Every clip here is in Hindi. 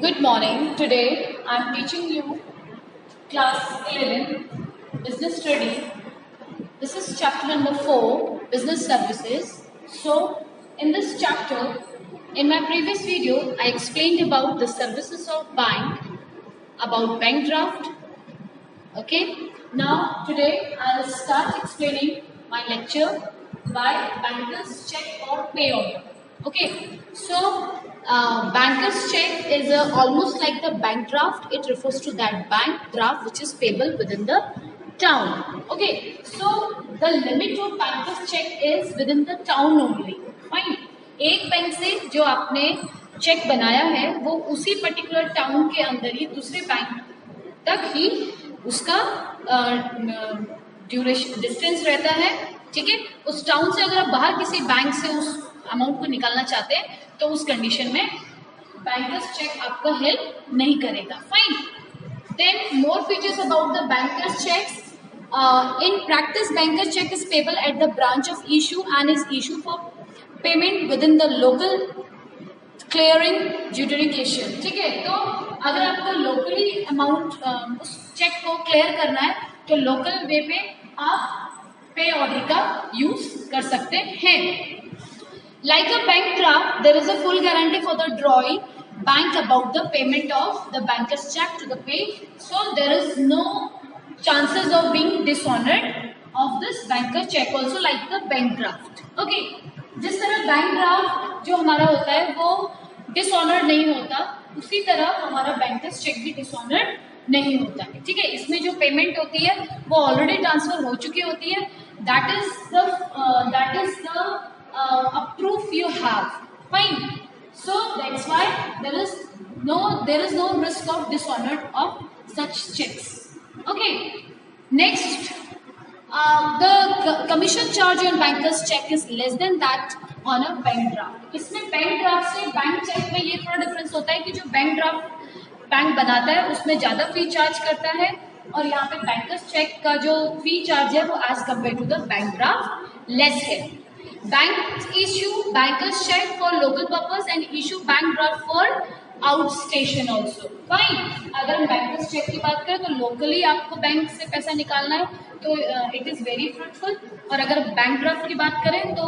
Good morning. Today I am teaching you class 11 business study. This is chapter number 4 business services. So in this chapter, in my previous video, I explained about the services of bank, about bank draft. Okay. Now today I will start explaining my lecture by banker's check or pay order. Okay. So banker's check is almost like the bank draft. It refers to that bank draft which is payable within the town. Okay. So the limit of banker's check is within the town only. Fine. एक बैंक से जो आपने चेक बनाया है वो उसी पर्टिकुलर टाउन के अंदर ही दूसरे बैंक तक ही उसका ड्यूरेशन डिस्टेंस रहता है. ठीक है. उस टाउन से अगर आप बाहर किसी बैंक से उस अमाउंट को निकालना चाहते हैं तो उस कंडीशन में बैंकर्स चेक आपका हेल्प नहीं करेगा. Fine. Then more features about the bankers cheques. In practice, banker's check is payable at the branch of issue and is issued for payment within the local clearing jurisdiction. ठीक है. तो अगर आपको लोकली अमाउंट उस चेक को क्लियर करना है तो लोकल वे पे आप पे ऑर्डर का यूज कर सकते हैं. Like a bank draft, there is a full guarantee for the drawing bank about the payment of the banker's check to the pay. So there is no chances of being dishonored of this banker check also like the bank draft. Okay. जिस तरह बैंक ड्राफ्ट जो हमारा होता है वो डिसऑनर्ड नहीं होता, उसी तरह हमारा बैंकर्स चेक भी डिसऑनर्ड नहीं होता है. ठीक है. इसमें जो पेमेंट होती है वो ऑलरेडी ट्रांसफर हो चुकी होती है. That is the proof you have. Fine. So that's why there is no risk of dishonoured of such cheques. Okay. Next, the commission charge on banker's check is less than that on a bank draft. इसमें बैंक ड्राफ्ट से बैंक चेक में ये थोड़ा डिफरेंस होता है कि जो बैंक ड्राफ्ट बैंक बनाता है उसमें ज़्यादा फी चार्ज करता है और यहाँ पे बैंकर्स चेक का जो फी चार्ज है वो as compare to the bank draft less है. Bank issue bankers cheque for local purpose and issue bank draft for out station also. Fine. अगर हम बैंकर्स चेक की बात करें तो लोकली आपको बैंक से पैसा निकालना है तो इट इज़ वेरी फ्रूटफुल, और अगर बैंक ड्राफ्ट की बात करें तो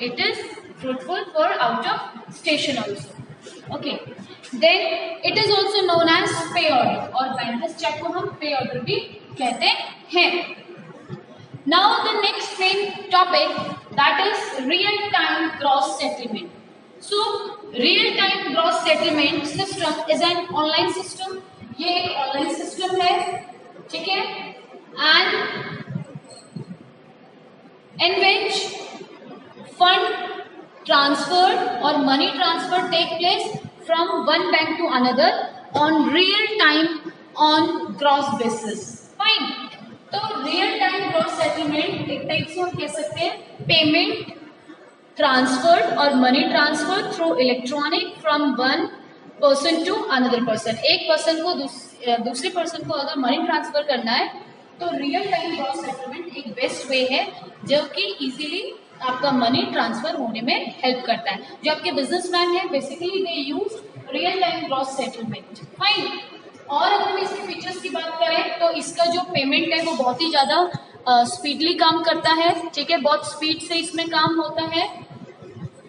it is fruitful for out of station also. Okay. Then it is also known as pay order, और बैंकर्स चेक को हम पे ऑर्डर भी कहते हैं. Now the next main topic that is real time gross settlement. So, real-time gross settlement system is an online system. ये एक ऑनलाइन सिस्टम है. ठीक है. And in which fund transfer or money transfer take place from one bank to another on real time on gross basis. Fine. तो real time gross settlement एक टाइप से हम कह सकते हैं पेमेंट ट्रांसफर्ड और money transfer through electronic from one person to another person. एक पर्सन को दूसरे पर्सन को अगर मनी ट्रांसफर करना है तो रियल टाइम ग्रॉस सेटलमेंट एक बेस्ट वे है जो कि इजीली आपका मनी ट्रांसफर होने में हेल्प करता है. जो आपके बिजनेसमैन है basically they use real time gross settlement. Fine. और अगर हम इसके फीचर्स की बात करें तो इसका जो पेमेंट है वो बहुत ही ज़्यादा स्पीडली काम करता है. ठीक है. बहुत स्पीड से इसमें काम होता है.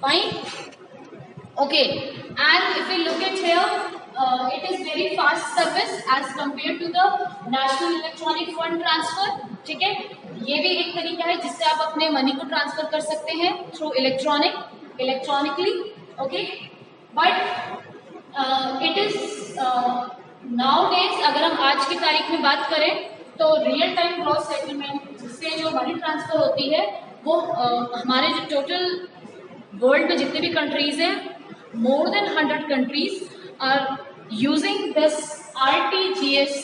Fine. Okay. And if we look at here, it is very fast service as compared to the National Electronic Fund Transfer. ठीक है. ये भी एक तरीका है जिससे आप अपने मनी को ट्रांसफर कर सकते हैं through electronically. Okay. But it is nowadays अगर हम आज की तारीख में बात करें तो रियल टाइम ग्रॉस सेटलमेंट जिससे जो मनी ट्रांसफर होती है वो हमारे जो टोटल वर्ल्ड में जितने भी कंट्रीज हैं more than 100 countries are using this RTGS.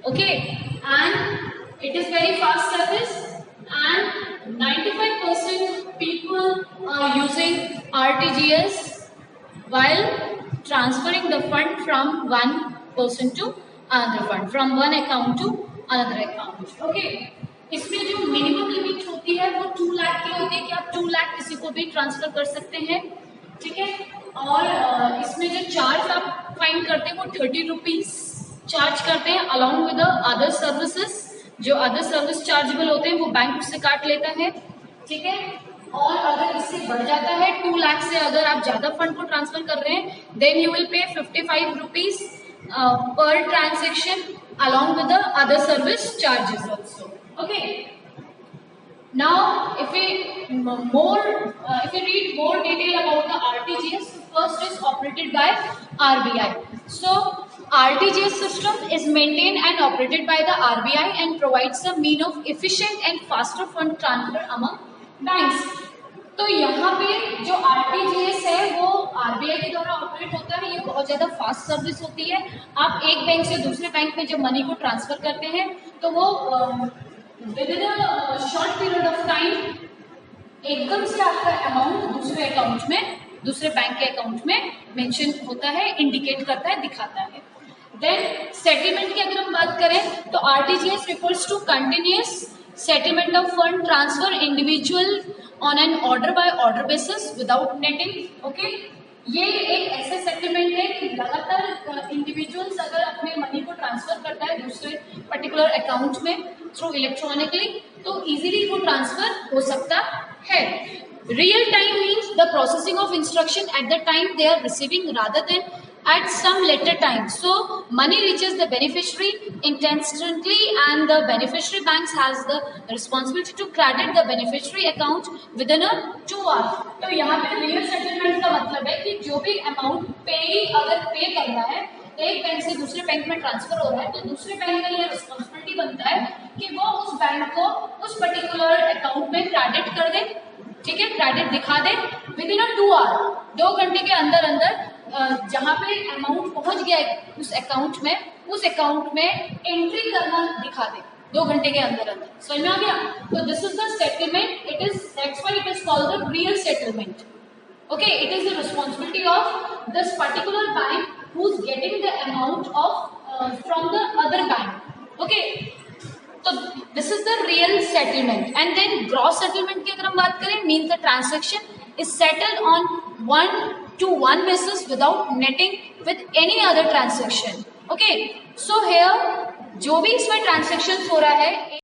Okay. And it is very fast service and 95% people are using RTGS while transferring the fund from one person to another fund, from one account to another account. Okay. इसमें जो मिनिमम लिमिट होती है वो 2 लाख की होती है कि आप 2 लाख किसी को भी ट्रांसफर कर सकते हैं. ठीक है. और इसमें इसमें जो चार्ज आप फाइंड करते हैं वो 30 रुपीज चार्ज करते हैं अलॉन्ग विद अदर सर्विसेज। जो अदर सर्विस चार्जेबल होते हैं वो बैंक उससे काट लेता है, ठीक है। और अगर इससे बढ़ जाता है 2 लाख से अगर आप ज्यादा फंड को ट्रांसफर कर रहे हैं then you will pay 55 rupees per transaction along with the other service charges also, okay. Now, if we read more detail about the RTGS, first is operated by RBI. So, RTGS system is maintained and operated by the RBI and provides a mean of efficient and faster fund transfer among banks. तो यहाँ पे जो RTGS है वो RBI के द्वारा ऑपरेट होता है। ये बहुत ज़्यादा फास्ट सर्विस होती है। आप एक बैंक से दूसरे बैंक में जब मनी को ट्रांसफर करते हैं तो वो within a short period of time एकदम से आपका अमाउंट दूसरे अकाउंट में, दूसरे बैंक के अकाउंट में मेंशन होता है, इंडिकेट करता है, दिखाता है। देन सेटलमेंट की अगर हम बात करें तो RTGS refers to continuous settlement of fund transfer individual on an order by order basis without netting, okay. ये एक ऐसा सेटलमेंट है कि लगातार इंडिविजुअल्स अगर अपने मनी को ट्रांसफर करता है दूसरे पर्टिकुलर अकाउंट में थ्रू इलेक्ट्रॉनिकली तो इजीली वो ट्रांसफर हो सकता है। Real time means the processing of instruction at the time they are receiving rather than at some later time. So money reaches the beneficiary instantly and the beneficiary banks has the responsibility to credit the beneficiary account within a 2 hours. तो यहाँ पे रियल सेटलमेंट का मतलब है कि जो भी अमाउंट पेई अगर पे कर रहा है एक बैंक से दूसरे बैंक में ट्रांसफर हो रहा है तो दूसरे बैंक का ये रिस्पॉन्सिबिलिटी बनता है कि वो उस बैंक को उस पर्टिकुलर अकाउंट में क्रेडिट कर दे, ठीक है, क्रेडिट दिखा दे विदिन अ 2 आवर, 2 घंटे के अंदर अंदर जहाँ पे अमाउंट पहुंच गया उस अकाउंट में एंट्री करना दिखा दे 2 घंटे के अंदर अंदर। समझ में आ गया? तो this is the settlement, it is that's why it is called the real settlement, okay. It is the responsibility of this particular bank who is getting the amount of from the other bank, okay. तो this is the real settlement. And then gross settlement की अगर हम बात करें means the transaction is settled on 1-to-1 basis without netting with any other transaction, okay. So here जो भी इसमें ट्रांजेक्शन हो रहा है